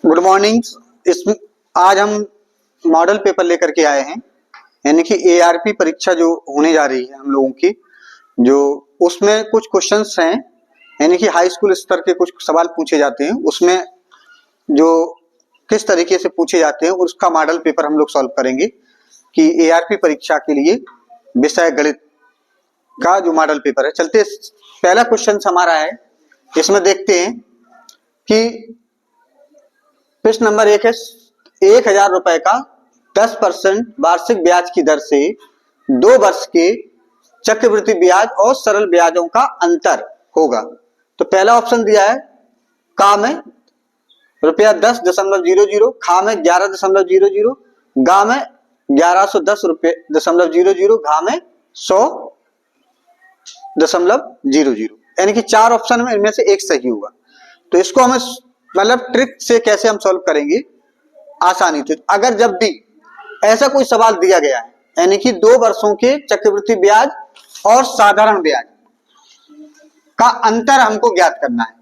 Good morning. इस आज हम मॉडल पेपर लेकर के आए हैं, यानी कि एआरपी परीक्षा जो होने जा रही है हम लोगों की, जो उसमें कुछ क्वेश्चंस हैं, यानी कि हाई स्कूल स्तर के कुछ सवाल पूछे जाते हैं। उसमें जो किस तरीके से पूछे जाते हैं उसका मॉडल पेपर हम लोग सॉल्व करेंगे कि एआरपी परीक्षा के लिए विषय गणित का जो मॉडल पेपर है। चलते पहला क्वेश्चन हमारा है, इसमें देखते हैं कि प्रश्न नंबर 1 है 1000 रुपए का 10% वार्षिक ब्याज की दर से 2 वर्ष के चक्रवृद्धि ब्याज और सरल ब्याजों का अंतर होगा। तो पहला ऑप्शन दिया है का में रुपया 10.00, खा में 11.00, गा में 1110.00, घा में 100.00, यानी कि 4 ऑप्शन में इनमें से एक सही होगा। तो इसको हमें मतलब ट्रिक से कैसे हम सॉल्व करेंगे आसानी से। अगर जब भी ऐसा कोई सवाल दिया गया है, यानी कि 2 वर्षों के चक्रवृद्धि ब्याज और साधारण ब्याज का अंतर हमको ज्ञात करना है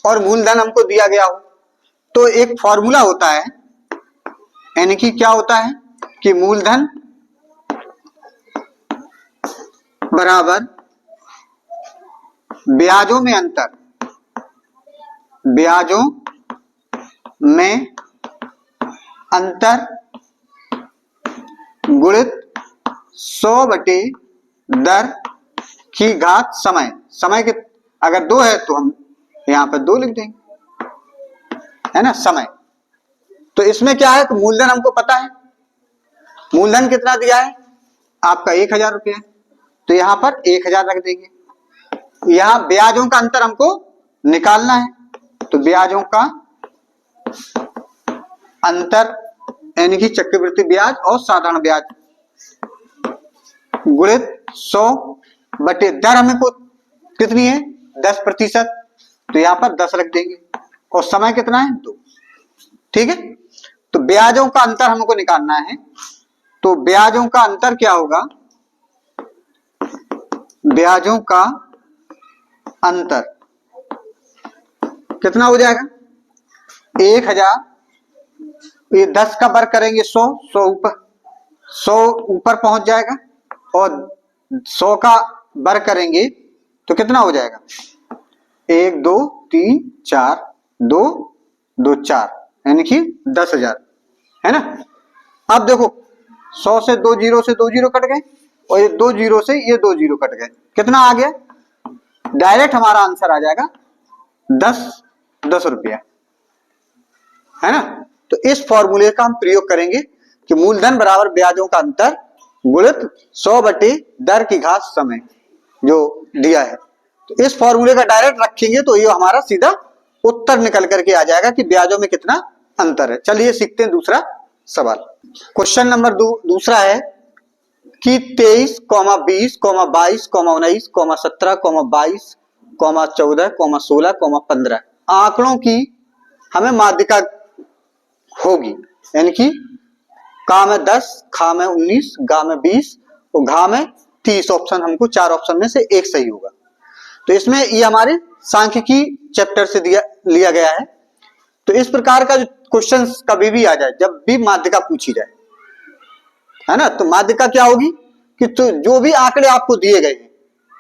और मूलधन हमको दिया गया हो, तो एक फॉर्मूला होता है, यानी कि क्या होता है कि मूलधन बराबर ब्याजों में अंतर, ब्याजों में अंतर गुणित 100/दर की घात समय। समय के अगर 2 है तो हम यहां पर 2 लिख देंगे, है ना, समय। तो इसमें क्या है, तो मूलधन हमको पता है, मूलधन कितना दिया है आपका 1000 रुपया, तो यहां पर 1000 रख देंगे। यहां ब्याजों का अंतर हमको निकालना है, तो ब्याजों का अंतर यानी कि चक्रवृद्धि ब्याज और साधारण ब्याज गुणित 100/दर हमें को कितनी है 10%, तो यहां पर 10 रख देंगे और समय कितना है 2। ठीक है, तो ब्याजों का अंतर हमको निकालना है, तो ब्याजों का अंतर क्या होगा, ब्याजों का अंतर कितना हो जाएगा 1000, ये 10 का वर्ग करेंगे 100 ऊपर पहुंच जाएगा और 100 का वर्ग करेंगे तो कितना हो जाएगा 1 2 3 4 2 2 4, यानी कि 10,000, है ना। अब देखो 100 से 2 जीरो से 2 जीरो कट गए और ये 2 जीरो से ये 2 जीरो कट गए, कितना आ गया, डायरेक्ट हमारा आंसर आ जाएगा 10 रुपया, है ना। तो इस फॉर्मूले का हम प्रयोग करेंगे कि मूलधन बराबर ब्याजों का अंतर गुणित 100/दर की घात समय जो दिया है। तो इस फॉर्मूले का डायरेक्ट रखेंगे तो ये हमारा सीधा उत्तर निकल करके आ जाएगा कि ब्याजों में कितना अंतर है। चलिए सीखते हैं दूसरा सवाल। क्वेश्चन नंबर दूसरा है कि 23, 20, 22, 19, 17, 22, 14, 16, 15 आंकड़ों की हमें माध्यिका होगी, यानी कि का में 10, खा में 19, गा में 20 और घा में 30। ऑप्शन हमको 4 ऑप्शन में से एक सही होगा। तो इसमें ये हमारे सांख्यिकी चैप्टर से लिया गया है। तो इस प्रकार का जो क्वेश्चन कभी भी आ जाए, जब भी माध्यिका पूछी जाए, है ना, तो माध्यिका क्या होगी कि तो जो भी आंकड़े आपको दिए गए हैं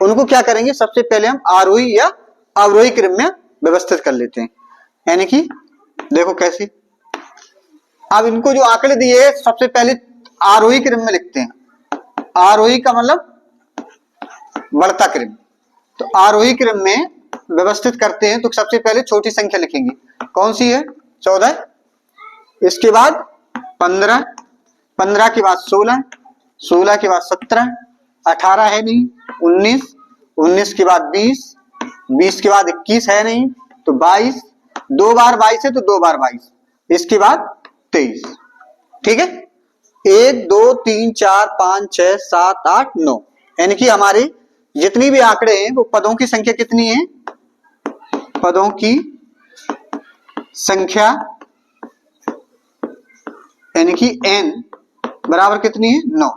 उनको क्या करेंगे, सबसे पहले हम आरोही या अवरोही क्रम में व्यवस्थित कर लेते हैं। यानी कि देखो कैसे, अब इनको जो आंकड़े दिए सबसे पहले आरोही क्रम में लिखते हैं। आरोही का मतलब बढ़ता क्रम, तो आरोही क्रम में व्यवस्थित करते हैं। तो सबसे पहले छोटी संख्या लिखेंगे, कौन सी है 14, इसके बाद 15, 15 के बाद 16, 16 के बाद 17, 18 है नहीं, 19, 19 के बाद 20, 20 के बाद 21 है नहीं, तो 22, 2 बार 22 है तो 2 बार 22, इसके बाद 23। ठीक है, 1 2 3 4 5 6 7 8 9, यानी कि हमारे जितनी भी आंकड़े हैं वो पदों की संख्या कितनी है, पदों की संख्या यानी कि n बराबर कितनी है 9,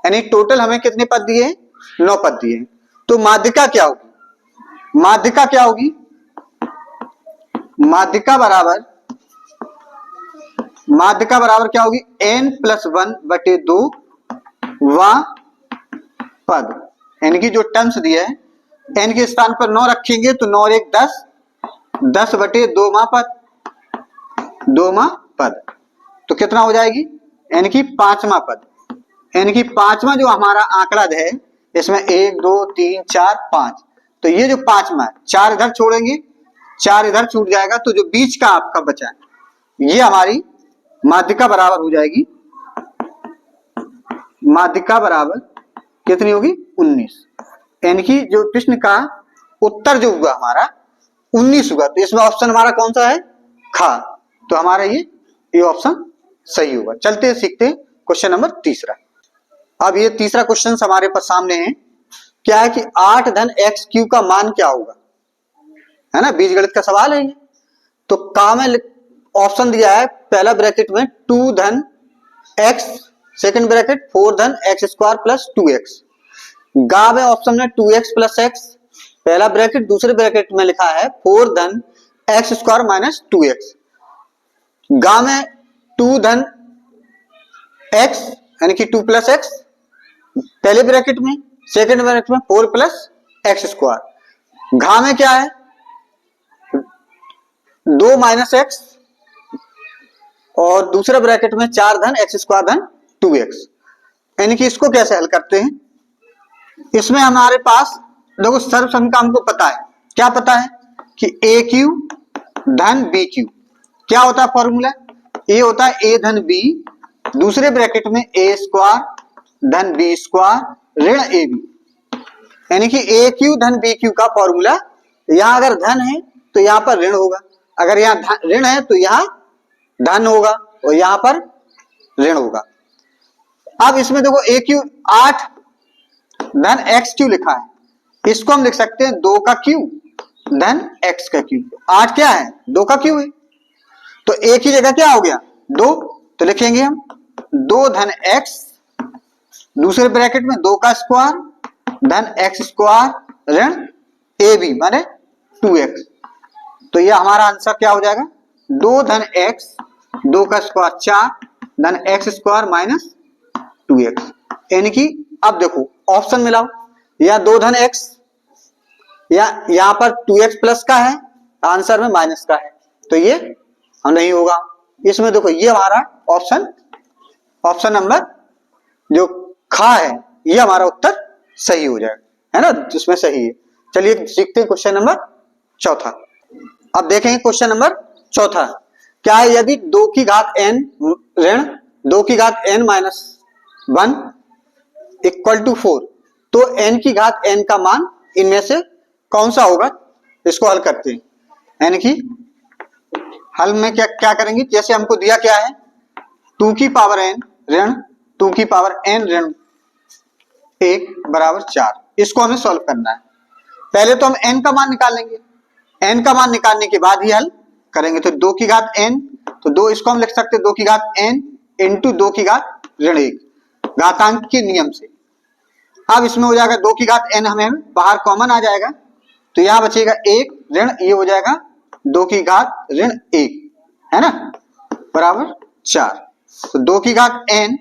यानी टोटल हमें कितने पद दिए हैं 9 पद दिए हैं। तो माध्यिका क्या होगी, माध्यिका क्या होगी, माध्यिका बराबर माध्यिका बराबर क्या होगी, n+1/2 वा पद। n की जो टर्म्स दिए है, n के स्थान पर 9 रखेंगे तो 9 और 1 10, 10/2वां पद, 2वां पद, तो कितना हो जाएगी, n की 5वां पद। n की 5वां जो हमारा आंकड़ा है, इसमें 1 2 3 4 5, तो ये जो 5वां है, 4 इधर छोड़ेंगे, 4 इधर छूट जाएगा, तो जो बीच का आपका बचा है, ये हमारी माध्यिका बराबर हो जाएगी, माध्यिका बराबर कितनी होगी, 19। n की जो प्रश्न का उत्तर जो हुआ हमारा 19 हुआ, तो इसमें ऑप्शन हमारा कौन सा है, खा, तो हमारा ये ऑप्शन सही होगा। चलते हैं सीखते हैं क्वेश्चन नंबर तीसरा। अब ये तीसरा क्वेश्चन हमारे पास सामने है, क्या है कि 8 धन एक्स क्यू का मान क्या होगा, है ना, बीजगणित का सवाल है ये। तो का में ऑप्शन दिया है, पहला ब्रैकेट में 2 धन एक्स, सेकंड ब्रैकेट 4 धन एक्स स्क्वायर प्लस 2x। गा में ऑप्शन में 2x प्लस एक्स, पहला ब्रैकेट, दूसरे ब्रैकेट में लिखा है 4 धन एक्स स्क्वायर माइनस 2x। गा में 2 धन एक्स यानी कि 2 प्लस एक्स पहले ब्रैकेट में, सेकंड ब्रैकेट में 4 प्लस एक्स स्क्वायर। घा में क्या है, 2 माइनस एक्स और दूसरे ब्रैकेट में 4 धन एक्स स्क्वायर धन 2x। यानी कि इसको कैसे हल करते हैं, इसमें हमारे पास देखो सर्वसंख्या हमको पता है, क्या पता है कि ए क्यू धन बी क्यू, क्या होता है फॉर्मूला, ए होता है ए धन बी, दूसरे ब्रैकेट में ए स्क्वायर धन बी स्क्वायर ऋण ए बी। यानी कि ए क्यू धन बी क्यू का फॉर्मूला, यहां अगर धन है तो यहां पर ऋण होगा, अगर यहां ऋण है तो यहां धन होगा और यहां पर ऋण होगा। अब इसमें देखो ए क्यू 8 धन एक्स क्यू लिखा है, इसको हम लिख सकते हैं 2 का क्यू धन एक्स का क्यू। 8 क्या है, 2 का क्यू है, तो ए की जगह क्या हो गया 2, तो लिखेंगे हम 2 धन एक्स, दूसरे ब्रैकेट में 2 का स्क्वायर धन एक्स स्क्वायर ऋण ए बी माने 2x। तो ये हमारा आंसर क्या हो जाएगा, 2 धन एक्स, 2 का स्क्वायर 4 धन एक्स स्क्वायर माइनस 2x। यानी कि अब देखो ऑप्शन मिलाओ, या 2 धन एक्स या यहां पर 2x प्लस का है, आंसर में माइनस का है, तो ये नहीं होगा। इसमें देखो ये हमारा ऑप्शन नंबर जो खा है, ये हमारा उत्तर सही हो जाएगा, है ना, जिसमें सही है। चलिए सीखते हैं क्वेश्चन नंबर चौथा। अब देखेंगे क्वेश्चन नंबर चौथा, क्या है, यदि 2 की घात n ऋण 2 की घात n माइनस 1 इक्वल टू 4, तो n की घात n का मान इनमें से कौन सा होगा, इसको हल करते हैं। यानी कि हल में क्या करेंगे, जैसे हमको दिया क्या है 2 की पावर n ऋण 2 की पावर n ऋण 1 बराबर 4, इसको हमें सॉल्व करना है। पहले तो हम n का मान निकालेंगे, n का मान निकालने के बाद ही हल करेंगे। तो 2 की घात n, तो 2 इसको हम लिख सकते हैं 2 की घात n इंटू 2 की घात ऋण 1 घातांक के नियम से। अब इसमें हो जाएगा 2 की घात n, हमें बाहर कॉमन आ जाएगा, तो यहां बचेगा 1 ऋण, ये हो जाएगा 2 की घात ऋण 1, है ना, बराबर 4। तो 2 की घात n,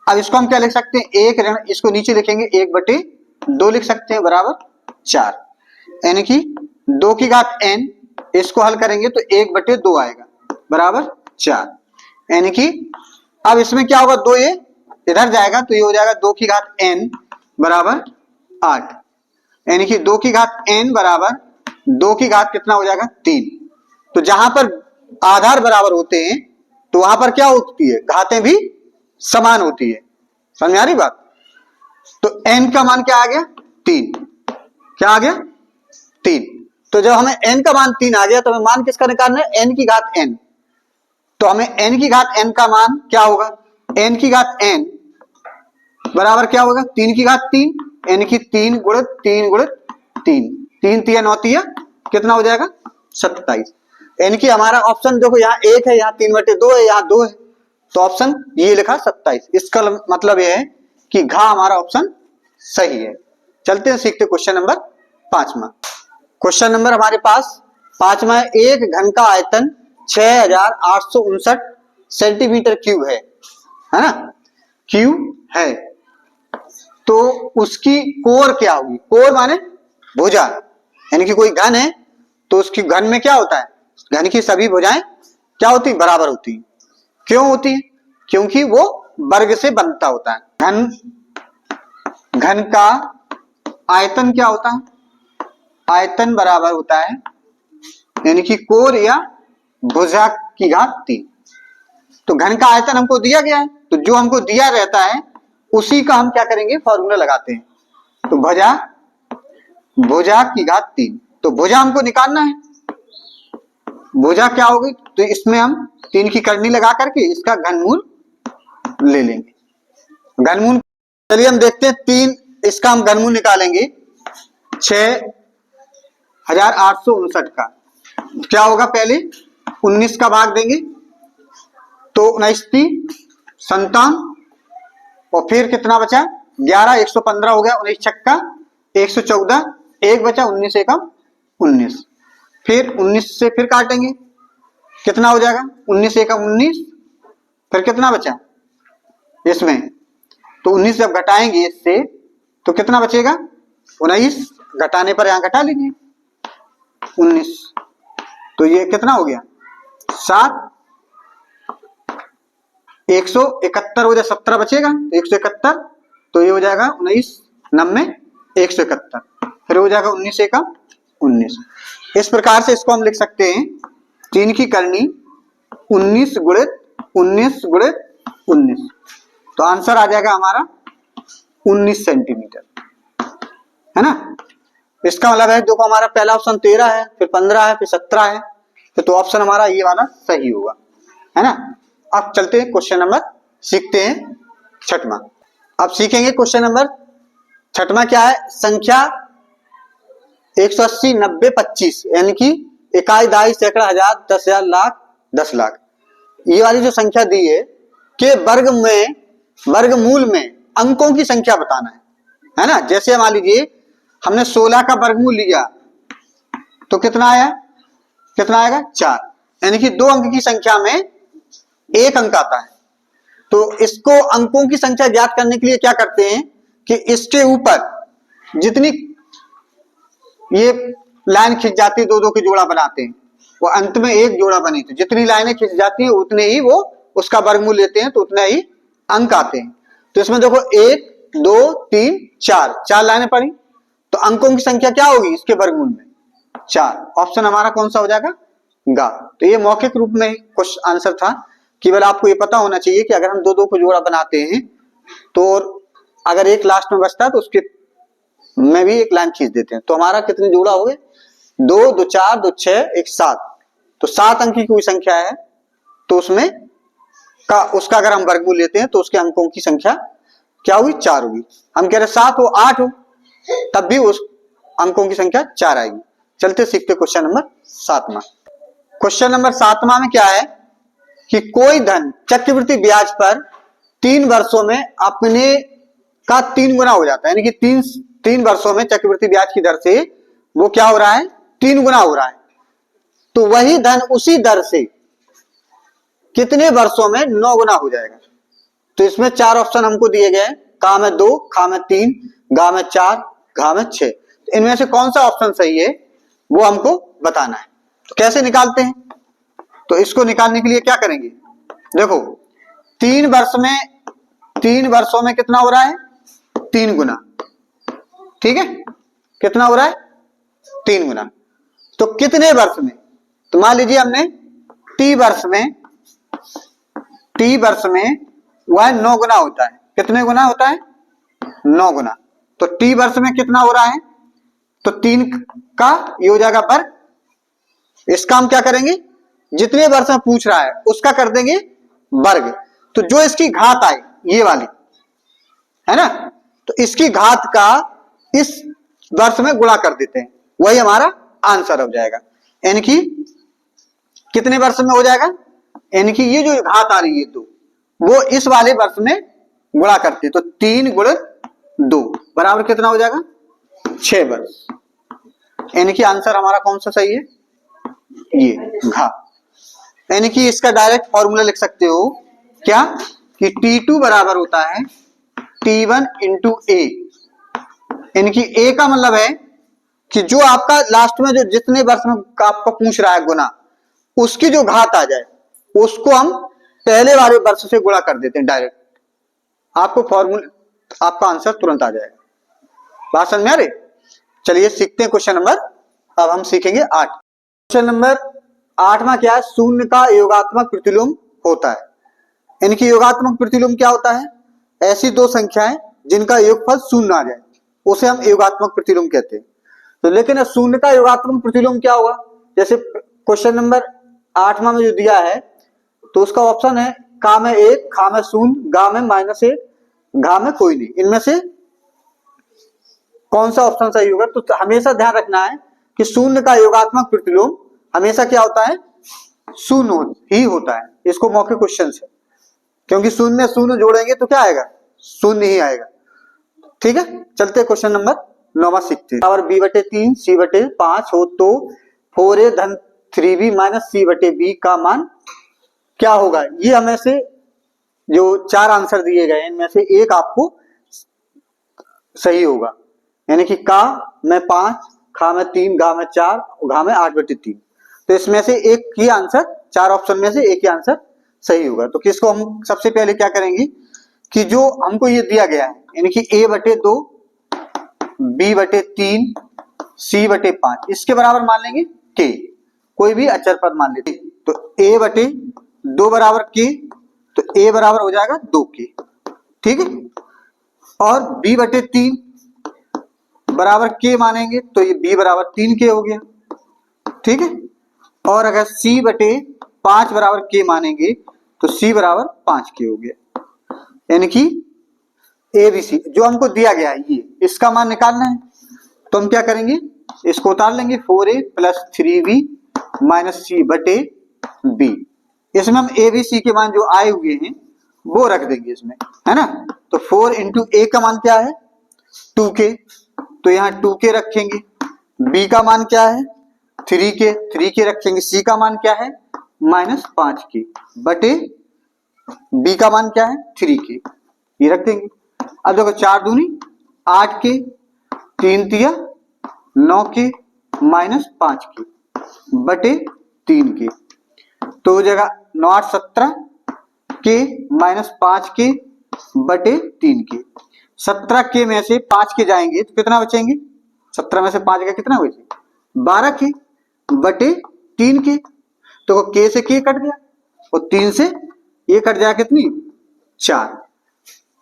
अब इसको हम क्या लिख सकते हैं 1 ऋण, इसको नीचे लिखेंगे 1/2 लिख सकते हैं बराबर 4। यानी कि 2 की घात n, इसको हल करेंगे तो 1/2 आएगा बराबर 4। यानी कि अब इसमें क्या होगा, 2 ये इधर जाएगा, तो ये हो जाएगा 2 की घात n बराबर 8। यानी कि 2 की घात n बराबर 2 की घात कितना हो जाएगा 3। तो जहां पर आधार बराबर होते हैं तो वहां पर क्या होती है, घातें भी समान होती है, समझ आ रही बात। तो n का मान क्या आ गया 3, क्या आ गया 3। तो जब हमें n का मान 3 आ गया, तो हमें मान किसका निकालना है, n की घात n। तो हमें n की घात n का मान क्या होगा, n की घात n बराबर क्या होगा 3 की घात 3, यानी कि 3 गुणित 3 गुणित 3, 3 3 9 3 कितना हो जाएगा 27। यानी कि हमारा ऑप्शन देखो यहाँ 1 है, यहाँ 3/2 है, यहाँ 2 है, तो ऑप्शन ये लिखा 27। इसका मतलब ये है कि घा हमारा ऑप्शन सही है। चलते हैं सीखते क्वेश्चन नंबर 5वां। क्वेश्चन नंबर हमारे पास 5वां है, एक घन का आयतन 6859 सेंटीमीटर क्यूब है ना, क्यूब है। तो उसकी कोर क्या होगी, कोर माने भुजा, यानी कि कोई घन है तो उसकी घन में क्या होता है, घन की सभी भुजाएं क्या होती, बराबर होती। क्यों होती है, क्योंकि वो वर्ग से बनता होता है। घन का आयतन क्या होता है, आयतन बराबर होता है यानी कि कोर या भुजा की घात 3। तो घन का आयतन हमको दिया गया है, तो जो हमको दिया रहता है उसी का हम क्या करेंगे, फॉर्मूला लगाते हैं। तो भुजा की घात 3, तो भुजा हमको निकालना है, भुजा क्या होगी, तो इसमें हम 3 की करनी लगा करके इसका घनमूल ले लेंगे। घनमूल चलिए हम देखते हैं, 3 इसका हम घनमूल निकालेंगे 6859 का। क्या होगा, पहले 19 का भाग देंगे तो 19 57, और फिर कितना बचा 11, 115 हो गया, 19 छक्का 114, एक बचा 19 एकम 19, फिर 19 से फिर काटेंगे कितना हो जाएगा 19 एकम 19, फिर कितना बचा इसमें, तो 19 जब घटाएंगे इससे तो कितना बचेगा 19, घटाने पर यहां घटा लीजिए 19, तो ये कितना हो गया 7, 171 हो जाए, 17 बचेगा तो 171, तो ये हो जाएगा 19 90 171, फिर हो जाएगा 19 एकम 19। इस प्रकार से इसको हम लिख सकते हैं 3 की करनी 19 गुणित 19 गुणित 19, तो आंसर आ जाएगा हमारा 19 सेंटीमीटर, है ना। इसका मतलब है देखो हमारा पहला ऑप्शन 13 है, फिर 15 है, फिर 17 है, तो ऑप्शन हमारा ये वाला सही होगा, है ना। अब चलते हैं क्वेश्चन नंबर सीखते हैं 6वां। अब सीखेंगे क्वेश्चन नंबर 6वां क्या है, संख्या 180 90 25 यानी कि इकाई दहाई सैकड़ा हजार 10,000 लाख 10 लाख, ये वाली जो संख्या दी है के वर्गमूल में अंकों की संख्या बताना है ना। जैसे मान लीजिए हमने 16 का वर्गमूल लिया तो कितना आया, कितना आएगा 4, यानी कि 2 अंक की संख्या में 1 अंक आता है। तो इसको अंकों की संख्या ज्ञात करने के लिए क्या करते हैं कि इसके ऊपर जितनी ये लाइन खिंच जाती है 2-2 की जोड़ा बनाते हैं, वो अंत में एक जोड़ा बनी, तो जितनी लाइनें खिंच जाती है उतने ही वो उसका वर्गमूल लेते हैं, तो उतने ही अंक आते हैं। तो इसमें देखो 1 2 3 4 लाइनें पड़ी, तो अंकों की संख्या क्या होगी इसके वर्गमूल में 4, ऑप्शन हमारा कौन सा हो जाएगा गा। तो ये मौखिक रूप में कुछ आंसर था, केवल आपको ये पता होना चाहिए कि अगर हम 2-2 को जोड़ा बनाते हैं तो अगर एक लास्ट में बचता है तो उसके में भी एक लाइन खींच देते हैं, तो हमारा कितने जोड़ा हो गए 2 2 4 2 6 1 7, तो 7 अंक की कोई संख्या है तो उसमें का उसका अगर हम वर्गमूल लेते हैं तो उसके अंकों की संख्या क्या हुई 4 होगी। हम कह रहे 7 हो 8 हो तब भी उस अंकों की संख्या 4 आएगी। चलते सीखते क्वेश्चन नंबर 7वां। क्वेश्चन नंबर 7वां में क्या है कि कोई धन चक्रवृद्धि ब्याज पर 3 वर्षों में अपने का 3 गुना हो जाता है, यानी कि 3 वर्षों में चक्रवृद्धि ब्याज की दर से वो क्या हो रहा है 3 गुना हो रहा है, तो वही धन उसी दर से कितने वर्षों में 9 गुना हो जाएगा। तो इसमें 4 ऑप्शन हमको दिए गए, का में 2, खा में 3, गा में 4, घा में 6, तो इनमें से कौन सा ऑप्शन सही है वो हमको बताना है। तो कैसे निकालते हैं, तो इसको निकालने के लिए क्या करेंगे, देखो 3 वर्षों में कितना हो रहा है 3 गुना, ठीक है, कितना हो रहा है 3 गुना, तो कितने वर्ष में, तो मान लीजिए हमने टी वर्ष में वह 9 गुना होता है, कितने गुना होता है 9 गुना, तो टी वर्ष में कितना हो रहा है, तो 3 का ये हो जाएगा वर्ग, इसका हम क्या करेंगे जितने वर्ष में पूछ रहा है उसका कर देंगे वर्ग, तो जो इसकी घात आए ये वाली है ना, तो इसकी घात का इस वर्ष में गुणा कर देते हैं, वही हमारा आंसर हो जाएगा। यानी कि कितने वर्ष में हो जाएगा, यानी कि ये जो घात आ रही है तो वो इस वाले वर्ष में गुणा करते हैं, तो 3 गुणित 2 बराबर कितना हो जाएगा 6 वर्ष, यानी कि आंसर हमारा कौन सा सही है ये घा। यानी कि इसका डायरेक्ट फॉर्मूला लिख सकते हो क्या कि T2 बराबर होता है T1 इंटू ए। यानी कि ए का मतलब है कि जो आपका लास्ट में जो जितने वर्ष में आपका पूछ रहा है गुना, उसकी जो घात आ जाए उसको हम पहले वाले वर्ष से गुणा कर देते हैं डायरेक्ट, आपको फॉर्मूला आपका आंसर तुरंत आ जाएगा। बात समझ में आ रही? चलिए सीखते हैं क्वेश्चन नंबर, अब हम सीखेंगे 8। क्वेश्चन नंबर 8वां क्या है, शून्य का योगात्मक प्रतिलोम होता है। इनकी योगात्मक प्रतिलोम क्या होता है, ऐसी दो संख्याएं जिनका योगफल शून्य आ जाए उसे हम योगात्मक प्रतिलोम कहते हैं। तो लेकिन शून्य का योगात्मक प्रतिलोम क्या होगा, जैसे क्वेश्चन नंबर 8वां में जो दिया है तो उसका ऑप्शन है का में 1, खा में 0, गा में -1, घा में कोई नहीं, इनमें से कौन सा ऑप्शन सही होगा। तो हमेशा ध्यान रखना है कि शून्य का योगात्मक प्रतिलोम हमेशा क्या होता है, शून्य ही होता है। इसको मौखिक क्वेश्चन से, क्योंकि शून्य में शून्य जोड़ेंगे तो क्या आएगा, शून्य ही आएगा। ठीक है, चलते क्वेश्चन नंबर 9वां सीखते हैं। b/3 c/5 हो तो 4a धन 3b माइनस c/b का मान क्या होगा। ये हमें से जो 4 आंसर दिए गए इनमें से एक आपको सही होगा, यानी कि का में 5, खा में 3, गा में 4, घा में 8/3। तो इसमें से एक ही आंसर, 4 ऑप्शन में से एक ही आंसर सही होगा। तो किसको हम सबसे पहले क्या करेंगे कि जो हमको ये दिया गया है, यानी कि a/2 b/3 c/5 इसके बराबर मान लेंगे k, कोई भी अचर पद मान लेते। तो a/2 बराबर k, तो a बराबर हो जाएगा 2k। ठीक है, और b/3 बराबर k मानेंगे तो ये b बराबर 3k हो गया। ठीक है, और अगर c/5 बराबर k मानेंगे तो c बराबर 5k हो गया। यानी कि ABC जो हमको दिया गया है ये, इसका मान निकालना है। तो हम क्या करेंगे, इसको उतार लेंगे 4a + 3b - c/b। इसमें हम ABC के मान जो आए हुए हैं वो रख देंगे इसमें, है ना। तो 4 इंटू a का मान क्या है 2k, तो यहाँ 2k रखेंगे। b का मान क्या है 3k रखेंगे। c का मान क्या है -5k बटे b का मान क्या है 3k, ये रख देंगे। अब देखो 4 दूनी 8k, 3 तिया 9k -5k बटे 3k, तो हो जाएगा 9 8 17k -5k बटे 3k। 17k में से 5k जाएंगे तो कितना बचेंगे, 17 में से 5 का कितना बचे 12k बटे 3k। तो k से k कट गया और 3 से ये कट जाएगा कितनी 4,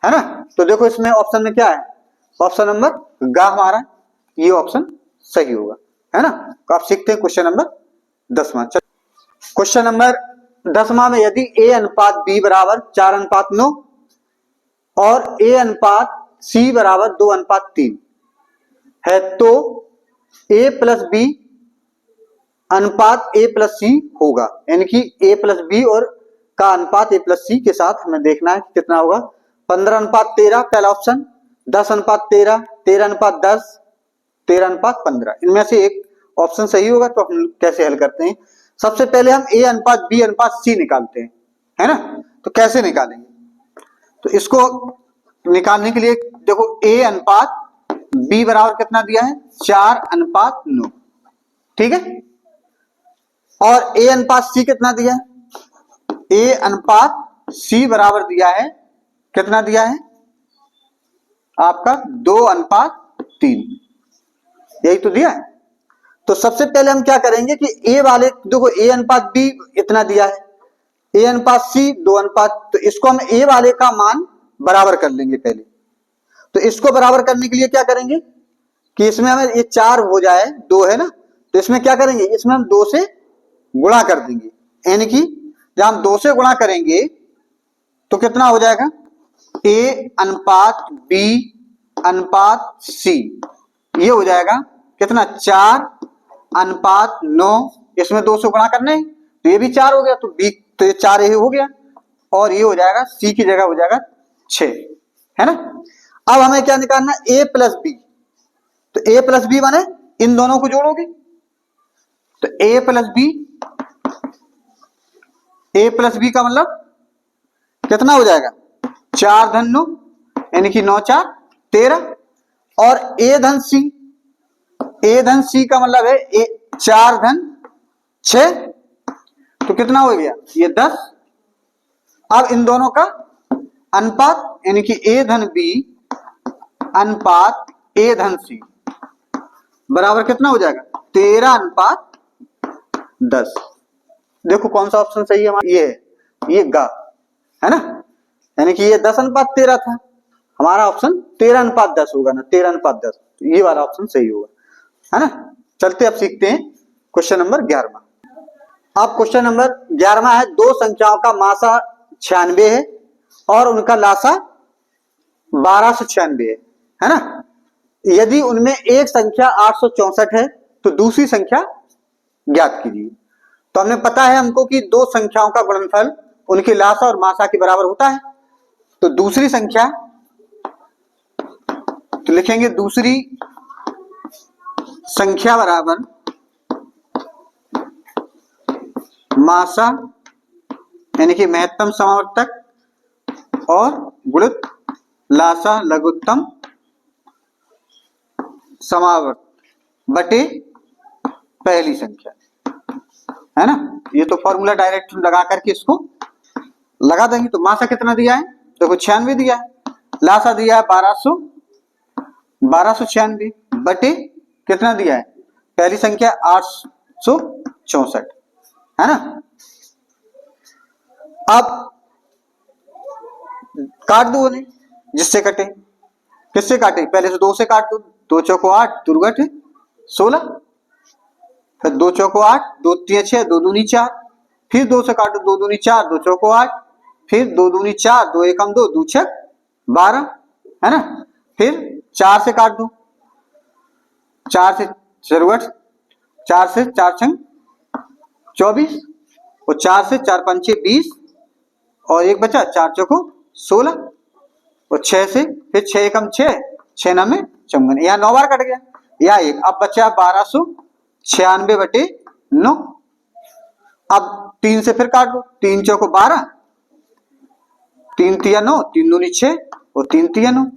है ना। तो देखो इसमें ऑप्शन में क्या है, ऑप्शन नंबर ग हमारा ये ऑप्शन सही होगा, है ना। तो आप सीखते हैं क्वेश्चन नंबर 10वां। क्वेश्चन नंबर 10वां में यदि a अनुपात b बराबर 4:9 और a अनुपात c बराबर 2:3 है तो a + b अनुपात a + c होगा। यानी कि a + b और का अनुपात a + c के साथ हमें देखना है कितना होगा। 15:13 पहला ऑप्शन, 10:13, 13:10, 13:15, इनमें से एक ऑप्शन सही होगा। तो हम कैसे हल करते हैं, सबसे पहले हम a अनुपात b अनुपात c निकालते हैं, है ना। तो कैसे निकालेंगे, तो इसको निकालने के लिए देखो a अनुपात b बराबर कितना दिया है 4:9, ठीक है। और a अनुपात c कितना दिया है, a अनुपात c बराबर दिया है कितना दिया है आपका 2:3, यही तो दिया है। तो सबसे पहले हम क्या करेंगे कि a वाले देखो a अनुपात b इतना दिया है, a अनुपात c 2:, तो इसको हम a वाले का मान बराबर कर लेंगे पहले। तो इसको बराबर करने के लिए क्या करेंगे कि इसमें हमें ये 4 हो जाए 2 है ना, तो इसमें क्या करेंगे इसमें हम 2 से गुणा कर देंगे। यानी कि जब हम 2 से गुणा करेंगे तो कितना हो जाएगा a अनुपात b अनुपात c, ये हो जाएगा कितना 4:9, इसमें 2 से गुणा करना है तो ये भी 4 हो गया, तो b तो ये 4 ये हो गया और ये हो जाएगा c की जगह हो जाएगा 6, है ना। अब हमें क्या निकालना a + b, तो a + b माने इन दोनों को जोड़ोगे तो a + b A plus B का मतलब कितना हो जाएगा, 4 धन 9 यानी कि 9 4 13, और ए धन सी, ए धन सी का मतलब है 4 धन 6, तो कितना हो गया ये 10। अब इन दोनों का अनुपात यानी कि ए धन बी अनुपात ए धन सी बराबर कितना हो जाएगा, 13 अनुपात 10। देखो कौन सा ऑप्शन सही है हमारा, ये गा है ना, यानी कि ये 10 अनुपात 13 था, हमारा ऑप्शन 13 अनुपात 10 होगा ना, 13 अनुपात 10, ये वाला ऑप्शन सही होगा, है ना। चलते अब सीखते हैं क्वेश्चन नंबर 11। अब क्वेश्चन नंबर 11 है, दो संख्याओं का मासा 96 है और उनका लासा 1296 है ना। यदि उनमें एक संख्या 864 है तो दूसरी संख्या ज्ञात कीजिए। तो हमने पता है हमको कि दो संख्याओं का गुणनफल उनके लासा और मासा के बराबर होता है। तो दूसरी संख्या, तो लिखेंगे दूसरी संख्या बराबर मासा यानी कि महत्तम समावर्तक और गुणित लासा लघुत्तम समावर्त बटे पहली संख्या, है ना। ये तो फॉर्मूला डायरेक्ट लगा करके इसको लगा देंगे। तो मासा कितना दिया है, देखो 96 दिया है, लासा दिया है 1296 बटे कितना दिया है, पहली संख्या 864, है ना। अब काट दो उन्हें जिससे कटे, किससे काटे, पहले से 2 से काट दो, 2 चौको 8, दुर्गट 16, फिर 2 चौको 8, 2 3 6, 2 दूनी 4, फिर 2 से काटो, 2 दूनी 4, 2 चौको 8, फिर 2 दूनी 4, 2 एकम 2, 2 छक 12, है ना। फिर 4 से काट दो, 4 से चरवट, 4 से 4 छंग 24, और 4 से 4 पंचे 20, और एक बचा 4 चौको 16, और 6 से फिर 6 एकम 6, 6 नामे 54, यहाँ 9 बार कट गया, यहाँ एक, अब बचा 1296 बटे 9। अब 3 से फिर काट दो, 3 चौको 12, 3 तिया 9, 3 दूनी 6, और 3 तिया 9।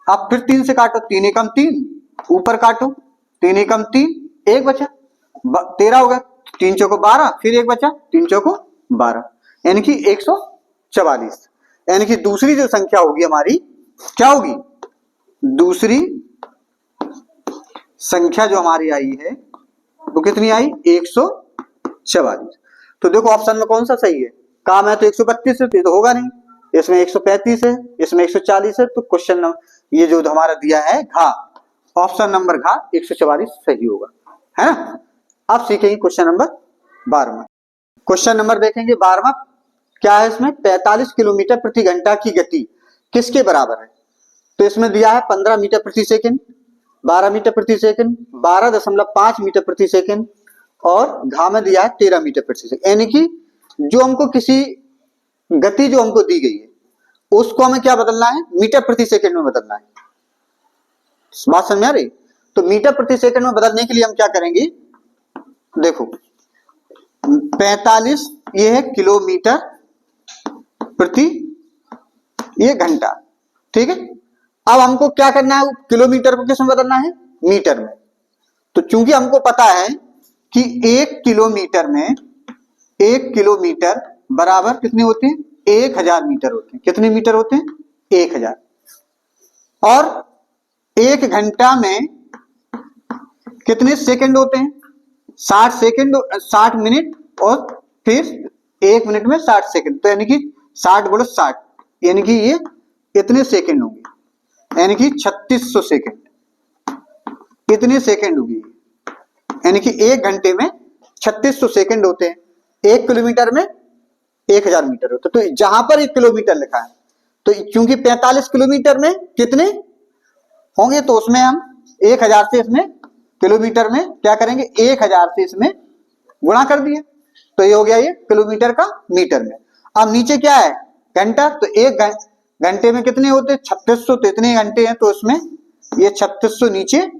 अब फिर 3 से काटो, 3 एकम 3, ऊपर काटो, 3 एकम 3, एक बचा 13 हो गया, 3 चौको 12, फिर एक बचा 3 चौको 12, यानी कि 144। यानी कि दूसरी जो संख्या होगी हमारी क्या होगी, दूसरी संख्या जो हमारी आई है वो कितनी आई, 144। तो देखो ऑप्शन में कौन सा सही है, काम है तो 132 है, तो होगा नहीं, इसमें 135 है, इसमें 140 है, तो क्वेश्चन नंबर ये जो हमारा दिया है घा, ऑप्शन नंबर घा 144 सही होगा, है ना। अब सीखेंगे क्वेश्चन नंबर 12। क्वेश्चन नंबर देखेंगे 12 क्या है, इसमें 45 किलोमीटर प्रति घंटा की गति किसके बराबर है। तो इसमें दिया है 15 मीटर प्रति सेकंड, 12 मीटर प्रति सेकंड, 12.5 मीटर प्रति सेकंड, और घा में दिया है 13 मीटर प्रति सेकंड। यानी कि जो हमको किसी गति जो हमको दी गई है उसको हमें क्या बदलना है, मीटर प्रति सेकंड में बदलना है। बात समझ आ रही। तो मीटर प्रति सेकंड में बदलने के लिए हम क्या करेंगे, देखो 45 ये है किलोमीटर प्रति ये घंटा, ठीक है। अब हमको क्या करना है, किलोमीटर को किस में बदलना है, मीटर में। तो चूंकि हमको पता है कि 1 किलोमीटर बराबर कितने होते हैं, 1000 मीटर होते हैं। कितने मीटर होते हैं, 1000। और 1 घंटा में कितने सेकंड होते हैं, 60 सेकंड, 60 मिनट, और फिर 1 मिनट में 60 सेकंड, तो यानी कि 60 गुणा 60, यानी कि ये इतने सेकंड होंगे, यानी कि 3600 सेकंड, इतने सेकंड होगी, यानी कि 1 घंटे में 3600 सेकंड होते हैं। 1 किलोमीटर में 1000 मीटर होते, तो जहां पर 1 किलोमीटर लिखा है, तो चूंकि 45 किलोमीटर में कितने होंगे, तो उसमें हम 1000 से इसमें किलोमीटर में क्या करेंगे, 1000 से इसमें गुणा कर दिए, तो ये हो गया ये किलोमीटर का मीटर में। अब नीचे क्या है, घंटा, तो 1 घंटे में कितने होते हैं, 3600, तो इतने घंटे हैं, तो इसमें ये 3600 नीचे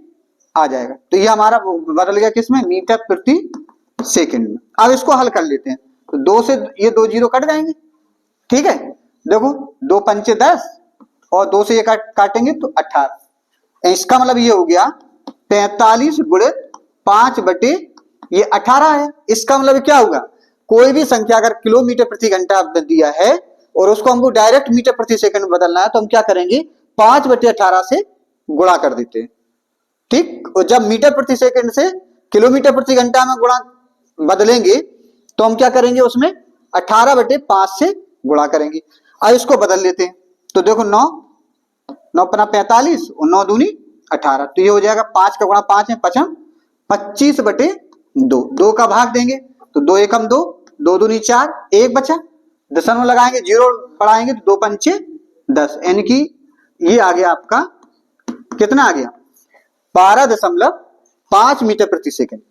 आ जाएगा। तो ये हमारा बदल गया किसमें, मीटर प्रति सेकंड में। अब इसको हल कर लेते हैं। तो तो 2 से ये 2 जीरो कट जाएंगे, ठीक है। देखो 2 पंचे 10 और 2 से ये काटेंगे तो 18। इसका मतलब ये हो गया 45 गुणे 5 बटे ये 18 है। इसका मतलब क्या होगा, कोई भी संख्या अगर किलोमीटर प्रति घंटा दिया है और उसको हमको डायरेक्ट मीटर प्रति सेकंड में बदलना है तो हम क्या करेंगे, 5 बटे 18 से गुणा कर देते हैं, ठीक। और जब मीटर प्रति सेकंड से किलोमीटर प्रति घंटा में गुणा बदलेंगे तो हम क्या करेंगे, उसमें 18 बटे 5 से गुणा करेंगे। अब इसको बदल लेते हैं तो देखो 9 9 पना 45 और 9 दूनी 18, तो ये हो जाएगा 5 का गुणा 5 है 5 25 बटे 2। 2 का भाग देंगे तो 2 एकम 2, 2 दूनी 4, 1 बचा, दशमलव लगाएंगे, जीरो बढ़ाएंगे तो 2 पंचे 10, यानी कि ये आ गया आपका कितना आ गया 12.5 मीटर प्रति सेकंड।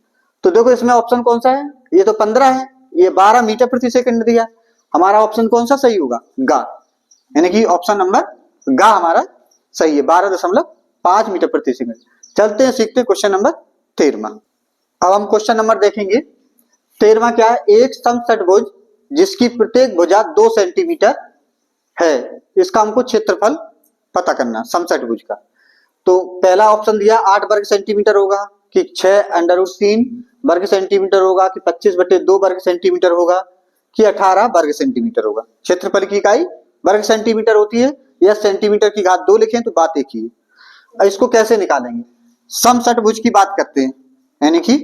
तो देखो इसमें ऑप्शन कौन सा है, ये तो 15 है, ये 12 मीटर प्रति सेकंड दिया, हमारा ऑप्शन कौन सा सही होगा, गा, यानी कि ऑप्शन नंबर गा हमारा सही है, 12.5 मीटर प्रति सेकंड। चलते हैं सीखते हैं क्वेश्चन नंबर 13। अब हम क्वेश्चन नंबर देखेंगे 13 क्या है, एक समषटभुज जिसकी प्रत्येक भुजा 2 सेंटीमीटर है, इसका हमको क्षेत्रफल पता करना समषटभुज का। तो पहला ऑप्शन दिया 8 वर्ग सेंटीमीटर होगा कि 6√3 वर्ग सेंटीमीटर होगा कि 25 बटे 2 वर्ग सेंटीमीटर होगा कि 18 वर्ग सेंटीमीटर होगा। क्षेत्रफल की इकाई वर्ग सेंटीमीटर होती है, या सेंटीमीटर की घात 2 लिखें तो बात एक ही है। अब इसको कैसे निकालेंगे, समषटभुज की बात करते हैं, यानी कि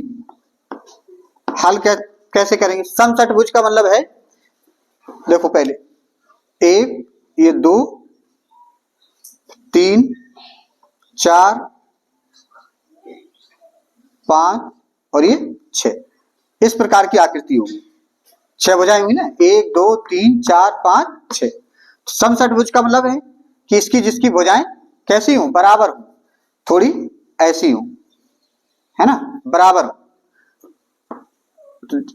हल कैसे करेंगे। समषटभुज का मतलब है, देखो पहले 1 ये 2 3 4 5 और ये 6, इस प्रकार की आकृति होगी, 6 भुजाएं हुई ना, 1 2 3 4 5 6। समषटभुज का मतलब है कि इसकी जिसकी भुजाएं कैसी हो, बराबर हो, थोड़ी ऐसी हो, है ना, बराबर हो।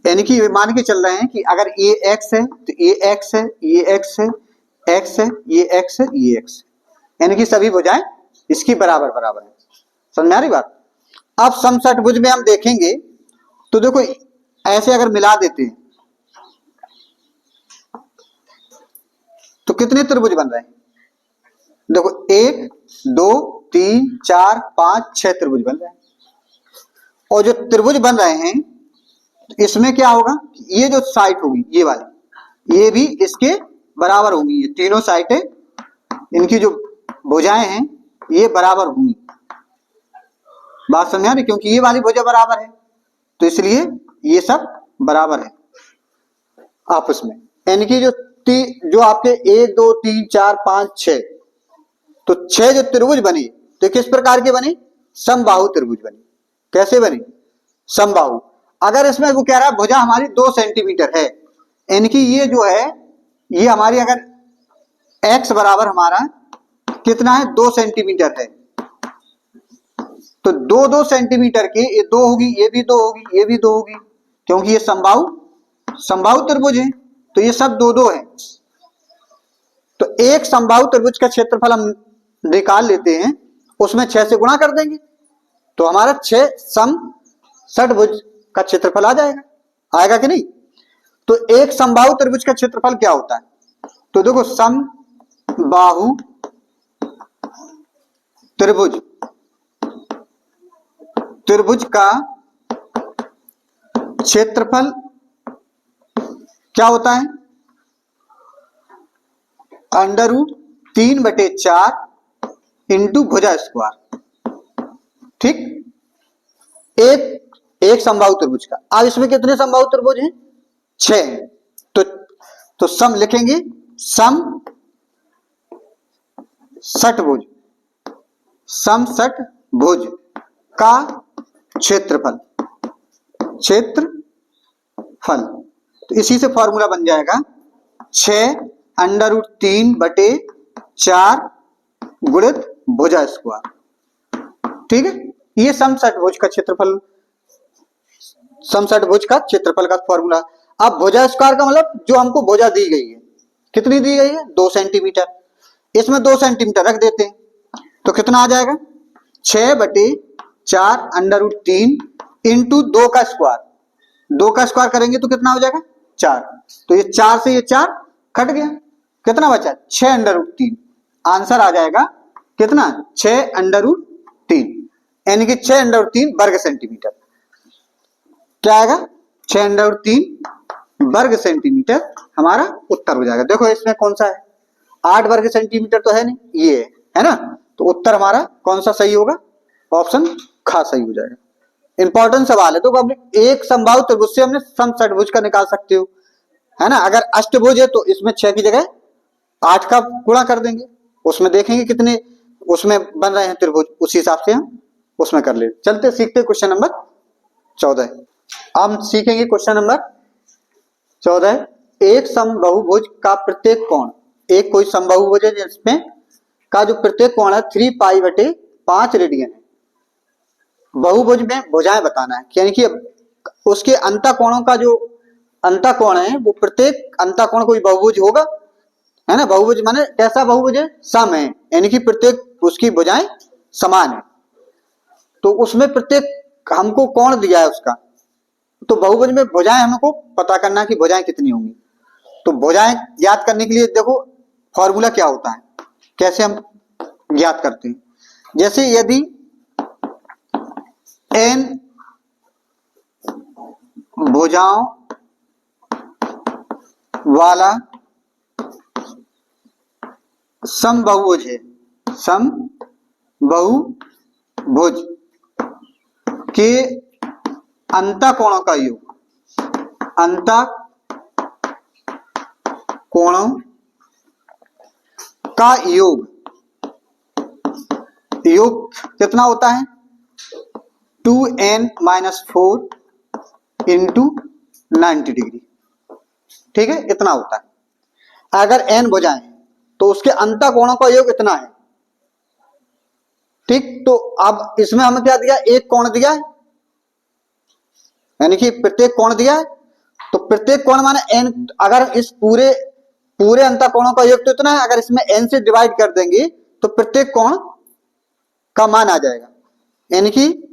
यानी कि मान के चल रहे हैं कि अगर ये x है तो ये x है, ये x है, x है, ये x है, ये x है, यानी कि सभी भुजाएं इसकी बराबर बराबर है। समझ में आ रही बात। अब समषटभुज में हम देखेंगे तो देखो ऐसे अगर मिला देते हैं तो कितने त्रिभुज बन रहे हैं, देखो 1 2 3 4 5 6 त्रिभुज बन रहे हैं। और जो त्रिभुज बन रहे हैं इसमें क्या होगा, ये जो साइड होगी ये वाली, ये भी इसके बराबर होगी, ये तीनों साइडें इनकी जो भुजाएं हैं ये बराबर होंगी। बात समझ आ रही, क्योंकि ये वाली भुजा बराबर है तो इसलिए ये सब बराबर है आपस में। यानी कि जो आपके 1 2 3 4 5 6, तो 6 जो त्रिभुज बने तो किस प्रकार के बने, समबाहु त्रिभुज बने। कैसे बने, समबाहु। अगर इसमें वो कह रहा है भुजा हमारी 2 सेंटीमीटर है, यानी कि ये जो है ये हमारी अगर x बराबर हमारा कितना है 2 सेंटीमीटर है, तो 2 2 सेंटीमीटर के ये 2 होगी, ये भी 2 होगी, ये भी 2 होगी, क्योंकि ये समबाहु त्रिभुज है तो ये सब 2 2 है। तो एक समबाहु त्रिभुज का क्षेत्रफल हम निकाल लेते हैं, उसमें 6 से गुणा कर देंगे तो हमारा 6 समषटभुज का क्षेत्रफल आ जाएगा, आएगा कि नहीं। तो एक समबाहु त्रिभुज का क्षेत्रफल क्या होता है, तो देखो समबाहु त्रिभुज का क्षेत्रफल क्या होता है, √3/4 इंटू भुजा स्क्वायर, ठीक। एक समबाहु त्रिभुज का। अब इसमें कितने समबाहु त्रिभुज हैं, 6 हैं। तो सम लिखेंगे, समषटभुज का क्षेत्रफल तो इसी से फॉर्मूला बन जाएगा 6√3/4 गुणित भुजा स्क्वायर, ठीक है। ये समषटभुज का क्षेत्रफल का फॉर्मूला। अब भुजा स्क्वायर का मतलब जो हमको भुजा दी गई है, कितनी दी गई है 2 सेंटीमीटर, इसमें 2 सेंटीमीटर रख देते हैं तो कितना आ जाएगा 6/4 √3 इंटू 2 का स्क्वायर, 2 का स्क्वायर करेंगे तो कितना हो जाएगा 4, तो ये 4 से ये 4 कट गया, कितना बचा 6√3। आंसर आ जाएगा कितना 6√3, यानी कि 6√3 वर्ग सेंटीमीटर। क्या आएगा 6√3 वर्ग सेंटीमीटर हमारा उत्तर हो जाएगा। देखो इसमें कौन सा है, 8 वर्ग सेंटीमीटर तो है नहीं, ये है ना, तो उत्तर हमारा कौन सा सही होगा, ऑप्शन ख सही हो जाएगा। इंपॉर्टेंट सवाल है। तो हमने एक समबाहु त्रिभुज से हमने समषटभुज का निकाल सकते हो, है ना। अगर अष्टभुज है तो इसमें 6 की जगह 8 का गुणा कर देंगे, उसमें देखेंगे कितने उसमें बन रहे हैं त्रिभुज, उसी हिसाब से हम उसमें कर ले। चलते सीखते क्वेश्चन नंबर 14। हम सीखेंगे क्वेश्चन नंबर 14। एक समबाहुभुज का प्रत्येक कोण, एक कोई समबाहुभुज है जिसमें का जो प्रत्येक कोण है 3π/5 रेडियन है। बहुभुज में भुजाएं बताना है, यानी कि उसके अंतःकोणों का जो अंतःकोण है वो प्रत्येक अंतःकोण कोई बहुभुज होगा, है ना। बहुभुज माने कैसा बहुभुज है, सम है, यानी कि प्रत्येक उसकी भुजाएं समान है। तो उसमें प्रत्येक हमको कोण दिया है उसका, तो बहुभुज में भुजाएं हमको पता करना है कि भुजाएं कितनी होंगी। तो भुजाएं ज्ञात करने के लिए देखो फॉर्मूला क्या होता है, कैसे हम ज्ञात करते हैं। जैसे यदि n भुजाओं वाला समबाहुभुज है, समबाहुभुज के अंतःकोणों का योग, अंतःकोणों का योग कितना होता है 2n-4 इंटू 90 डिग्री, ठीक है, इतना होता है। अगर n भुजाएं तो उसके अंतःकोणों का योग इतना है, ठीक। तो अब इसमें हमें क्या दिया, एक कोण दिया है, यानी कि प्रत्येक कोण दिया है। तो प्रत्येक कोण माने n, अगर इस पूरे अंतःकोणों का योग तो इतना है, अगर इसमें n से डिवाइड कर देंगे तो प्रत्येक कोण का मान आ जाएगा, यानी कि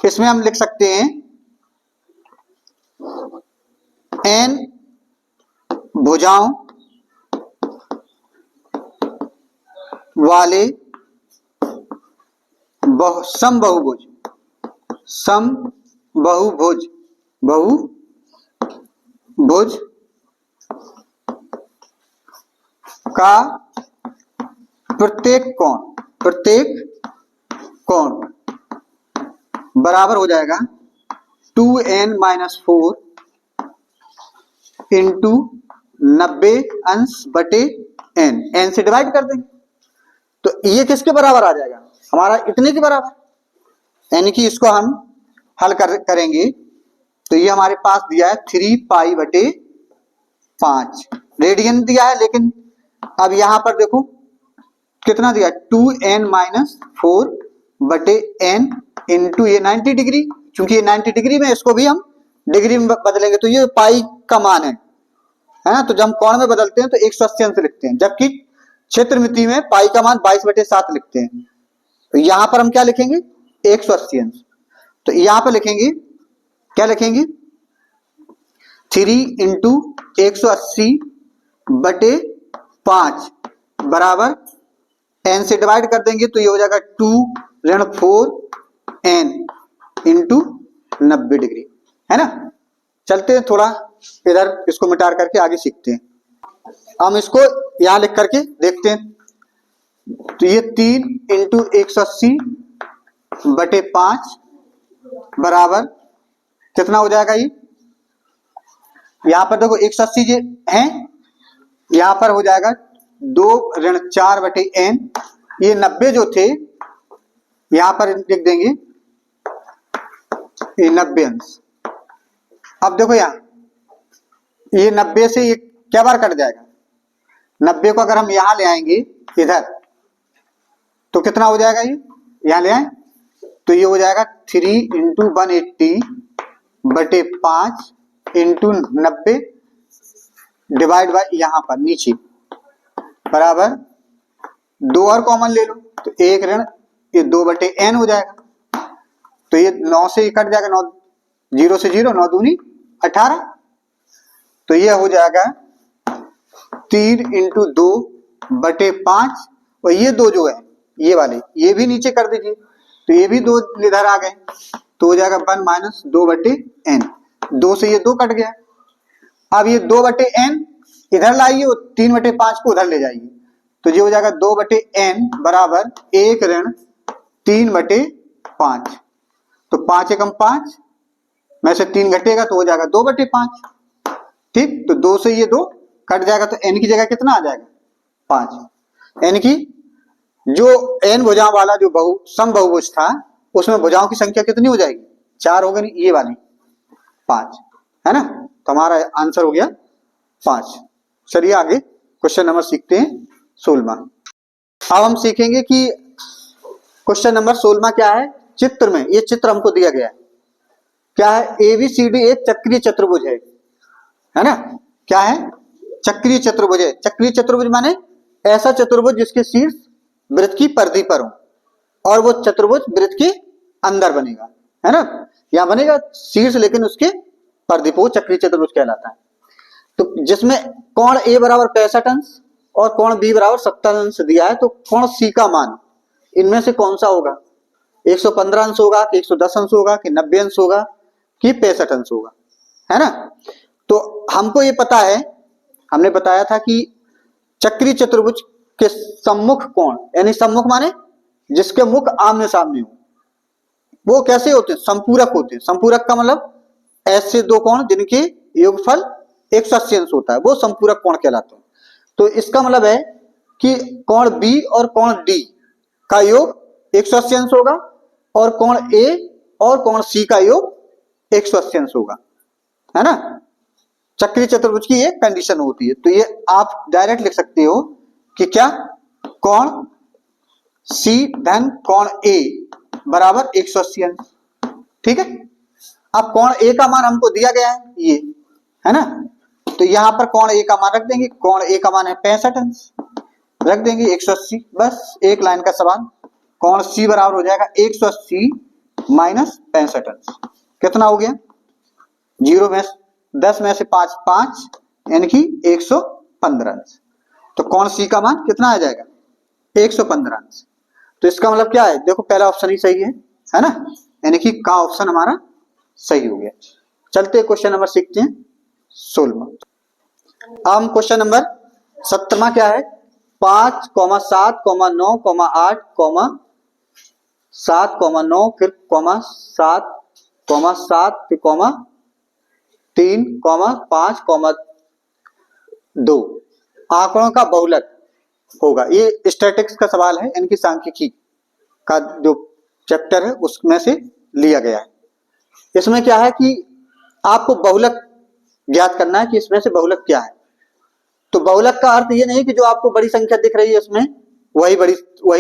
इसमें हम लिख सकते हैं n भुजाओं वाले बहुभुज का प्रत्येक कोण बराबर हो जाएगा 2n-4 इंटू 90 अंश बटे n से डिवाइड कर देंगे तो ये किसके बराबर आ जाएगा, हमारा इतने के बराबर, यानी कि इसको हम हल करेंगे तो ये हमारे पास दिया है 3π/5 रेडियन दिया है। लेकिन अब यहां पर देखो कितना दिया 2n-4 बटे n इंटू ये 90 डिग्री, क्योंकि ये 90 डिग्री में इसको भी हम डिग्री में बदलेंगे तो ये पाई का मान है ना। तो जब हम कोण में बदलते हैं तो 180 अंश लिखते हैं, जबकि क्षेत्रमिति में पाई का मान 22/7 लिखते हैं। तो यहां पर हम क्या लिखेंगे 180 अंश, तो यहां पर लिखेंगे क्या लिखेंगे 3 इंटू 180/5 बराबर n से डिवाइड कर देंगे तो ये हो जाएगा 2-4n इंटू 90 डिग्री, है ना। चलते हैं थोड़ा इधर इसको मिटार करके आगे सीखते हैं। हम इसको यहां लिख करके देखते हैं तो ये 3 इंटू 180/5 बराबर कितना हो जाएगा, ये यहां पर देखो 180 जो है यहां पर हो जाएगा 2-4/n, ये 90 जो थे यहां पर लिख देंगे ये 90 अंश। अब देखो यहां ये 90 से ये क्या बार कट जाएगा, 90 को अगर हम यहां ले आएंगे इधर तो कितना हो जाएगा, ये यहां ले आए तो ये हो जाएगा 3 इंटू 180/5 इंटू 90 डिवाइड बाय यहां पर नीचे बराबर 2 और कॉमन ले लो तो 1 ऋण ये 2/n हो जाएगा। तो ये 9 से कट जाएगा, 0 से 0, 9 दूनी 18, तो ये हो जाएगा 3 × 2/5, और ये दो जो है ये वाले ये भी नीचे कर दीजिए, तो ये भी दो इधर आ गए, तो हो जाएगा 1 - 2/n, 2 से ये 2 कट गया। अब ये 2/n इधर लाइए और 3/5 को उधर ले जाइए, तो ये हो जाएगा 2/n बराबर 1 ऋण 3/5, तो 5 एकम 5 में से 3 घटेगा तो हो जाएगा 2/5, ठीक। तो 2 से ये 2 कट जाएगा, तो n की जगह कितना आ जाएगा 5। n की जो n भुजाओं वाला जो समबहुभुज था उसमें भुजाओं की संख्या कितनी हो जाएगी, 4 हो गई, ये वाली 5 है ना, तो हमारा आंसर हो गया 5। चलिए आगे क्वेश्चन नंबर सीखते हैं 16। अब हम सीखेंगे कि क्वेश्चन नंबर 16 क्या है। चित्र में ये चित्र हमको दिया गया है, क्या है, ABCD एक चक्रीय चतुर्भुज है ना, क्या है, चक्रीय चतुर्भुज है। चक्रीय चतुर्भुज माने ऐसा चतुर्भुज जिसके शीर्ष वृत्त की परिधि पर हो और वो चतुर्भुज वृत्त के अंदर बनेगा, है ना, यहाँ बनेगा शीर्ष लेकिन उसके परिधि पर, वो चक्रीय चतुर्भुज कहलाता है। तो जिसमें कोण A बराबर 65 अंश और कोण B बराबर 70 अंश दिया है, तो कोण C का मान इनमें से कौन सा होगा, 115 अंश होगा कि 110 अंश होगा कि 90 अंश होगा कि 65 अंश होगा, है ना। तो हमको ये पता है, हमने बताया था कि चक्रीय चतुर्भुज के सम्मुख कोण, यानी सम्मुख माने जिसके मुख आमने सामने हो, वो कैसे होते हैं, संपूरक होते हैं। संपूरक का मतलब ऐसे दो कोण जिनके योगफल 180 अंश होता है, वो संपूरक कोण कहलाते हैं। तो इसका मतलब है कि कोण B और कोण D का योग 180 अंश होगा और कोण A और कोण C का योग 180 अंश होगा, है ना। चक्रीय चतुर्भुज की ये कंडीशन होती है। तो ये आप डायरेक्ट लिख सकते हो कि क्या, कोण C धन कोण A बराबर 180 अंश, ठीक है। अब कोण A का मान हमको दिया गया है ये, है ना, तो यहां पर कोण A का मान रख देंगे, कोण A का मान है 65 अंश, रख देंगे 180, बस एक लाइन का सवाल। कोण C बराबर हो जाएगा 180 माइनस 65 अंश, कितना हो गया, 0 में 10 में से 5 5, यानी कि 115 अंश। तो कोण C का मान कितना आ जाएगा, 115 अंश। तो इसका मतलब क्या है, देखो पहला ऑप्शन ही सही है ना, यानी कि का ऑप्शन हमारा सही हो गया। चलते क्वेश्चन नंबर सीखते हैं 16। हम क्वेश्चन नंबर 17 क्या है, 5, 7, 9, 8, 7, 9 फिर 7, 7 फिर 3, 5, 2 आंकड़ों का बहुलक होगा। ये स्टैटिक्स का सवाल है, इनकी सांख्यिकी का जो चैप्टर है उसमें से लिया गया है। इसमें क्या है कि आपको बहुलक ज्ञात करना है कि इसमें से बहुलक क्या है। तो बहुलक का अर्थ ये नहीं कि जो आपको बड़ी संख्या दिख रही है इसमें वही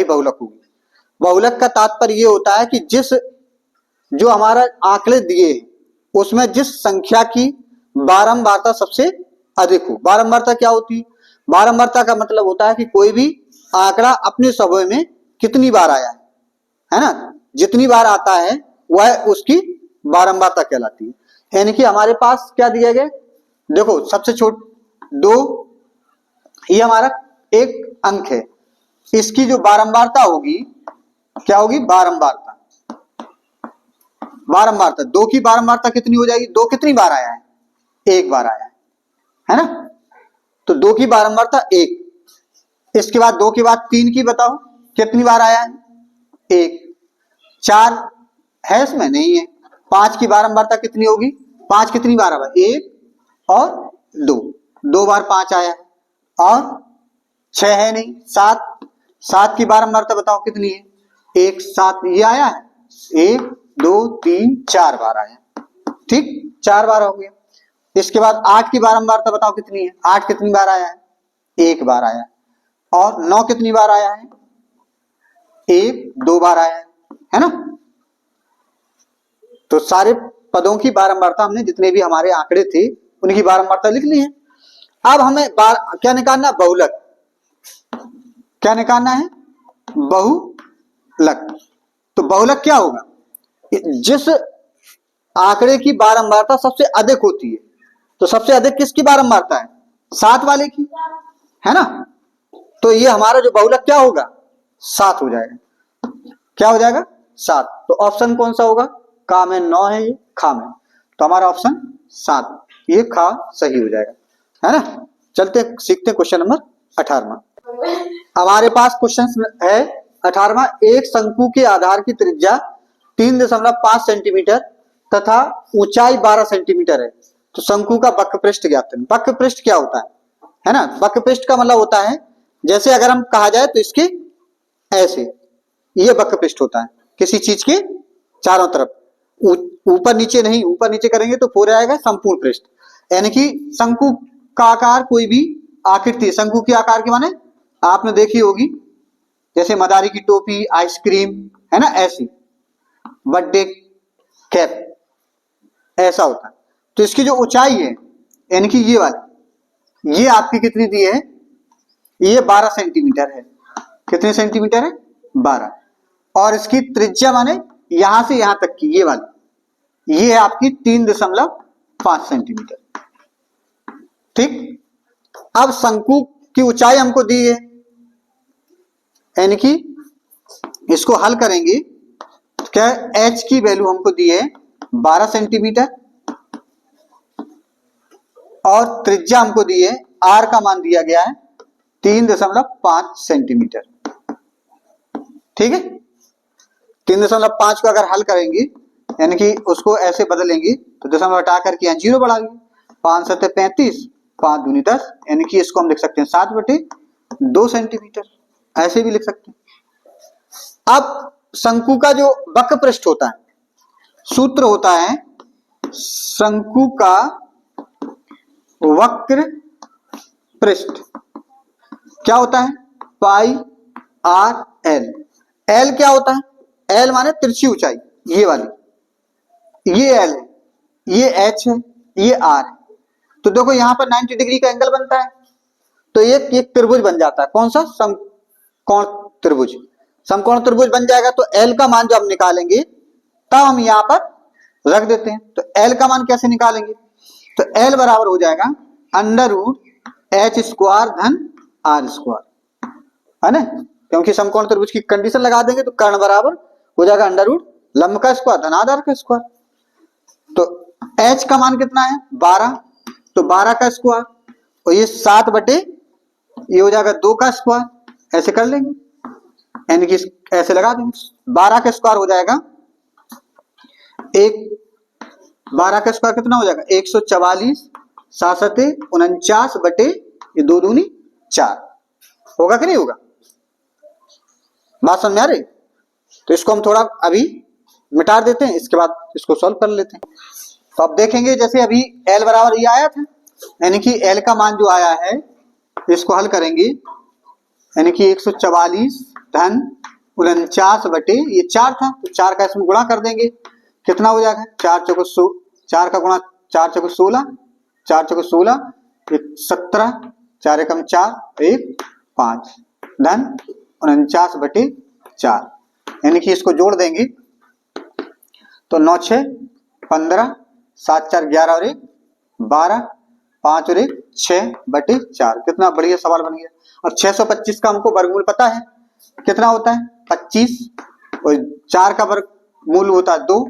बहुलक होगी। बहुलक का तात्पर्य ये होता है कि जो हमारा आंकड़े दिए उसमें जिस संख्या की बारंबारता सबसे अधिक हो। बारंबारता क्या होती है, बारंबारता का मतलब होता है कि कोई भी आंकड़ा अपने समय में कितनी बार आया है ना, जितनी बार आता है वह उसकी बारंबारता कहलाती है। यानी कि हमारे पास क्या दिया गया, देखो सबसे छोट 2, ये हमारा एक अंक है, इसकी जो बारंबारता होगी क्या होगी, बारंबारता 2 की बारंबारता कितनी हो जाएगी, 2 कितनी बार आया है, 1 बार आया है ना, तो 2 की बारंबारता 1। इसके बाद 2 के बाद 3 की बताओ कितनी बार आया है, 1। 4 है इसमें नहीं है। 5 की बारंबारता कितनी होगी, 5 कितनी बार आया, 1 और 2 बार 5 आया है, और 6 है नहीं। 7 की बारंबारता बताओ कितनी है, 1, 7 ये आया है, 1 2 3 4 बार आया, ठीक, 4 बार हो गया। इसके बाद 8 की बारंबारता बताओ कितनी है, 8 कितनी बार आया है, 1 बार आया। और 9 कितनी बार आया है, 1 2 बार आया है ना। तो सारे पदों की बारंबारता हमने जितने भी हमारे आंकड़े थे उनकी बारंबारता लिख ली है। अब हमें क्या निकालना, बहुलक, क्या निकालना है, बहुलक। तो बहुलक क्या होगा, जिस आंकड़े की बारंबारता सबसे अधिक होती है, तो सबसे अधिक किसकी बारंबारता है? 7 वाले की, है ना। तो ये हमारा जो बहुलक क्या होगा? 7 हो जाएगा। क्या हो जाएगा? 7। तो ऑप्शन कौन सा होगा? का में 9 है, ये खा में, तो हमारा ऑप्शन 7, ये खा सही हो जाएगा, है ना। चलते सीखते क्वेश्चन नंबर 18वां। हमारे पास क्वेश्चन है 18वां। एक शंकु के आधार की त्रिज्या 3.5 सेंटीमीटर तथा ऊंचाई 12 सेंटीमीटर है, तो शंकु का वक्र पृष्ठ ज्ञात करें। वक्र पृष्ठ क्या होता है ना। वक्र पृष्ठ का मतलब होता है, जैसे अगर हम कहा जाए तो इसके ऐसे, ये वक्र पृष्ठ होता है किसी चीज के चारों तरफ, ऊपर नीचे नहीं, ऊपर नीचे करेंगे तो पूरा आएगा संपूर्ण पृष्ठ। यानी कि शंकु का आकार, कोई भी आकृति शंकु के आकार के माने आपने देखी होगी, जैसे मदारी की टोपी, आइसक्रीम, है ना, ऐसी बर्थडे कैप, ऐसा होता है। तो इसकी जो ऊंचाई है, यानी कि ये वाली, ये आपकी कितनी दी है? ये 12 सेंटीमीटर है। कितने सेंटीमीटर है? 12। और इसकी त्रिज्या माने यहां से यहां तक की ये वाली, ये है आपकी 3.5 सेंटीमीटर। ठीक। अब शंकु की ऊंचाई हमको दी है, यानी कि इसको हल करेंगे तो क्या है, h की वैल्यू हमको दी है 12 सेंटीमीटर और त्रिज्या हमको दी है, r का मान दिया गया है 3.5 सेंटीमीटर। ठीक है। 3.5 को अगर हल करेंगे, यानी कि उसको ऐसे बदलेंगे तो दशमलव हटा करके यहाँ 0 बढ़ाएंगे, 5 7 35, 5 दूनी 10, यानी कि इसको हम लिख सकते हैं 7/2 सेंटीमीटर, ऐसे भी लिख सकते हैं। अब शंकु का जो वक्र पृष्ठ होता है, सूत्र होता है शंकु का वक्र पृष्ठ क्या होता है? पाई आर एल। एल क्या होता है? एल माने तिरछी ऊंचाई, ये वाली, ये एल है, ये एच है, ये आर है। तो देखो यहां पर 90 डिग्री का एंगल बनता है, तो एक त्रिभुज बन जाता है। कौन सा? समकोण त्रिभुज। समकोण त्रिभुज बन जाएगा तो एल का मान जो हम निकालेंगे तब हम यहां पर रख देते हैं। तो एल का मान कैसे निकालेंगे? तो एल बराबर हो जाएगा √h² धन r², है ना, क्योंकि समकोण त्रिभुज की कंडीशन लगा देंगे तो कर्ण बराबर हो जाएगा √ लंब का स्क्वायर धन आधार का स्क्वायर। तो h का मान कितना है? 12, तो 12 का स्क्वायर, और ये 7 ये हो जाएगा 2 का स्क्वायर, ऐसे कर लेंगे, यानी कि ऐसे लगा देंगे। 12 का स्क्वायर हो जाएगा 12 का स्क्वायर कितना हो जाएगा? 144, 7 49 ये 2 दूनी 4, होगा कि नहीं होगा? बात समझ आ रही? तो इसको हम थोड़ा अभी मिटा देते हैं, इसके बाद इसको सॉल्व कर लेते हैं। तो अब देखेंगे, जैसे अभी L बराबर ये आया था, यानी कि L का मान जो आया है इसको हल करेंगे, यानी कि 144 धन 49 ये 4 था, तो 4 का इसमें गुणा कर देंगे, कितना हो जाएगा? 4 चौको 4 का गुणा 4 चौको 16, 4 चौको 16, 17, 4 एकम 4, 1 5 धन 49/4, यानी कि इसको जोड़ देंगे तो 9 6 15, 7 4 11 और 1 12, 5 और 1 6/4। कितना बढ़िया सवाल बन गया। और 625 का हमको वर्गमूल पता है कितना होता है? 25, और 4 का वर्गमूल होता है 2,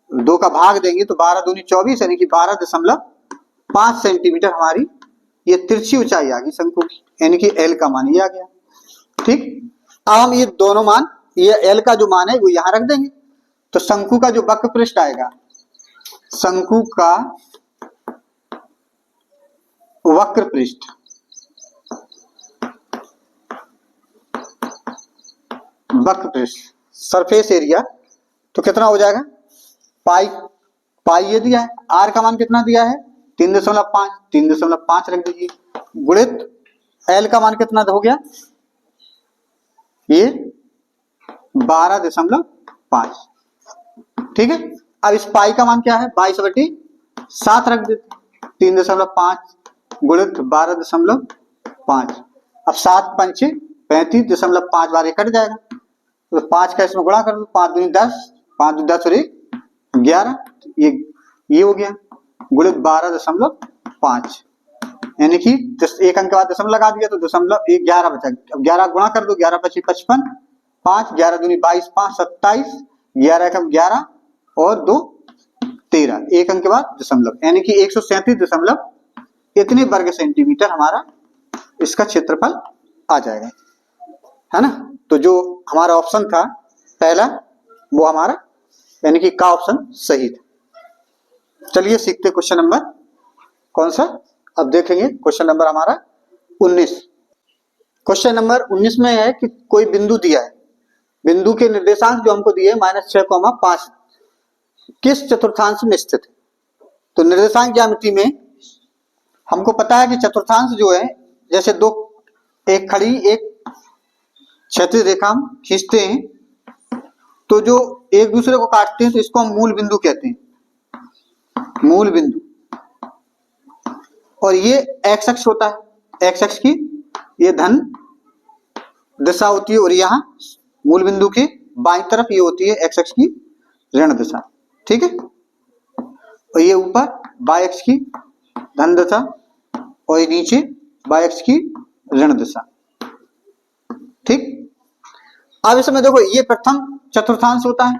2 का भाग देंगे तो 12 दूनी 24, यानी कि 12.5 सेंटीमीटर हमारी ये तिरछी ऊंचाई आ गई शंकु की, यानी कि एल का मान ये आ गया। ठीक। अब हम ये दोनों मान, ये एल का जो मान है वो यहां रख देंगे, तो शंकु का जो वक्र पृष्ठ आएगा, शंकु का वक्र पृष्ठ, वक्र पृष्ठ सरफेस एरिया, तो कितना हो जाएगा? पाई ये दिया है, आर का मान कितना दिया है? 3.5, 3.5 रख दीजिए, गुणित एल का मान कितना हो गया? ये 12.5। ठीक है। अब इस पाई का मान क्या है? 22/7 रख देते, 3.5 गुणित 12.5। अब 7 5 35.5 बार कट जाएगा, तो 5 का इसमें गुणा कर दो, 5 दूनी 10, 5 दूनी 10 और 1 11, ये हो गया गुणित 12.5, यानी कि एक अंक के बाद दशमलव लगा दिया तो दशमलव 11 बचा। अब 11 गुणा कर दो, 11 पची 55, 5 11 दूनी 22, 5 27, 11 एकम 11 और 2 13, एक अंक के बाद दशमलव, यानी कि 137 दशमलव इतने वर्ग सेंटीमीटर हमारा इसका क्षेत्रफल आ जाएगा, है ना। तो जो हमारा ऑप्शन था पहला वो हमारा यानी कि का ऑप्शन सही था। चलिए सीखते क्वेश्चन नंबर कौन सा, अब देखेंगे क्वेश्चन नंबर हमारा 19। क्वेश्चन नंबर 19 में है कि कोई बिंदु दिया है, बिंदु के निर्देशांक जो हमको दिए -6,5 किस चतुर्थांश में स्थित है। तो निर्देशांक ज्यामिति में हमको पता है कि चतुर्थांश जो है, जैसे दो एक खड़ी एक क्षैतिज रेखा हम खींचते हैं तो जो एक दूसरे को काटते हैं तो इसको हम मूल बिंदु कहते हैं, मूल बिंदु। और ये एक्स अक्ष होता है, एक्स अक्ष की ये धन दिशा होती है और यहाँ मूल बिंदु के बाईं तरफ ये होती है एक्स अक्ष की ऋण दिशा, ठीक है। और ये ऊपर बाई अक्ष की धन दिशा और ये नीचे बाई अक्ष की ऋण दिशा, ठीक। अब इसमें देखो ये प्रथम चतुर्थांश होता है,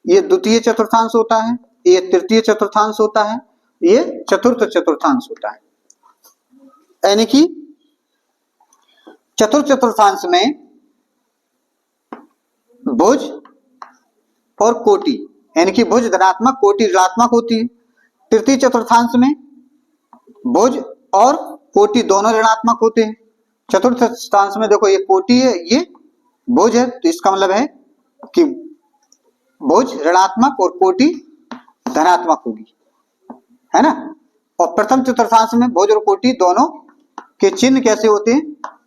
ये द्वितीय चतुर्थांश होता है, ये तृतीय चतुर्थांश होता है, ये चतुर्थ चतुर्थांश होता है। यानी कि चतुर्थ चतुर्थांश में भुज और कोटि, यानी कि भुज धनात्मक कोटि ऋणात्मक होती है। तृतीय चतुर्थांश में भुज और कोटि दोनों ऋणात्मक होते हैं। चतुर्थ चतुर्थांश में देखो ये कोटि है ये भुज है, तो इसका मतलब है कि भुज ऋणात्मक और कोटि धनात्मक होगी, है ना। और प्रथम चतुर्थांश में भुज और कोटि दोनों के चिन्ह कैसे होते हैं,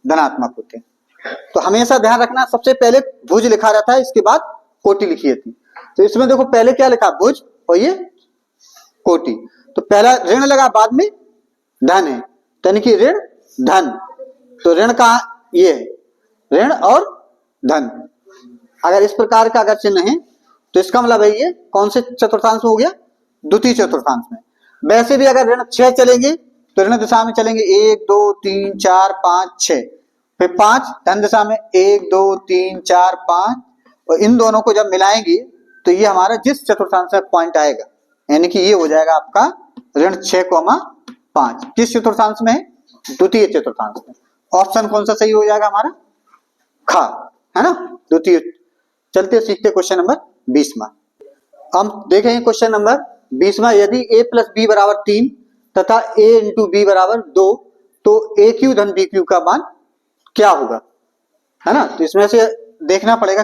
धनात्मक होते हैं। तो हमेशा ध्यान रखना, सबसे पहले भुज लिखा रहता है, इसके बाद कोटि लिखी रहती है। तो इसमें देखो पहले क्या लिखा, भुज और ये कोटि, तो पहला ऋण लगा बाद में धन है, यानी कि ऋण धन। तो ऋण का ये है ऋण और धन, अगर इस प्रकार का अगर चिन्ह है तो इसका मतलब है ये कौन से चतुर्थांश में हो गया, द्वितीय चतुर्थांश में। वैसे भी अगर ऋण 6 चलेंगे तो ऋण दिशा में चलेंगे 1 2 3 4 5 6, फिर 5 धन दिशा में 1 2 3 4 5, और इन दोनों को जब मिलाएंगे तो ये हमारा जिस चतुर्थांश में पॉइंट आएगा, यानी कि ये हो जाएगा आपका ऋण 6,5 किस चतुर्थांश में है, द्वितीय चतुर्थांश में। ऑप्शन कौन सा सही हो जाएगा हमारा, खा, है ना, द्वितीय। चलते सीखते क्वेश्चन नंबर 20वां। हम देखेंगे क्वेश्चन नंबर 20वां, यदि a + b = 3 तथा a × b = 2 तो aq धन bq का मान क्या होगा, है ना। तो इसमें से देखना पड़ेगा,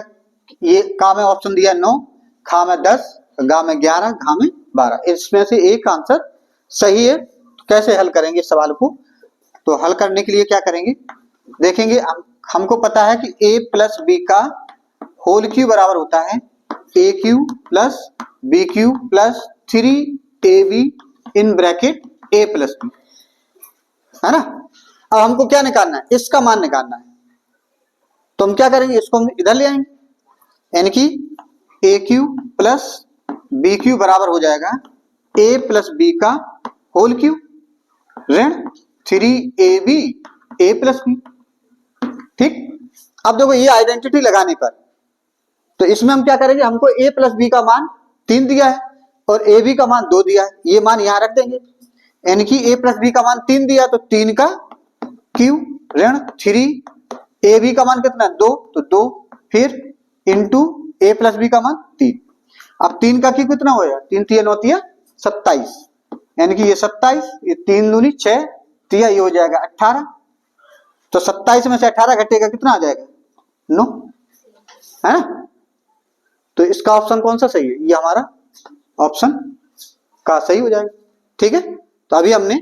ये का में ऑप्शन दिया 9, खा में 10, गा में 11, घा में 12, इसमें से एक आंसर सही है। तो कैसे हल करेंगे सवाल को, तो हल करने के लिए क्या करेंगे देखेंगे। हमको पता है कि a + b का होल क्यू बराबर होता है aq + bq + 3ab in bracket a + b, है ना। अब हमको क्या निकालना है, इसका मान निकालना है। तो हम क्या करेंगे, इसको हम इधर ले आएंगे, यानी कि aq + bq बराबर हो जाएगा a + b का होल क्यू ऋण 3ab a + b, ठीक। अब देखो ये आइडेंटिटी लगाने पर तो इसमें हम क्या करेंगे, हमको a + b का मान 3 दिया है और ab का मान 2 दिया है, ये मान यहां रख देंगे, यानी कि a + b का मान 3 दिया तो 3 का q ऋण 3, ab का मान कितना 2 तो 2, फिर इंटू a + b का मान 3। अब 3 का q कितना होगा, 3 3 9 27, यानी कि ये 27, ये 3 दूनी 6, तो ये हो जाएगा 18। तो 27 में से 18 घटेगा कितना आ जाएगा 9, है ना। तो इसका ऑप्शन कौन सा सही है, ये हमारा ऑप्शन का सही हो जाएगा, ठीक है। तो अभी हमने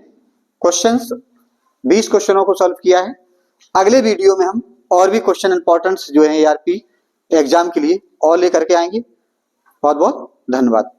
20 क्वेश्चनों को सॉल्व किया है। अगले वीडियो में हम और भी क्वेश्चन इंपॉर्टेंट जो है ERP एग्जाम के लिए और लेकर के आएंगे। बहुत बहुत धन्यवाद।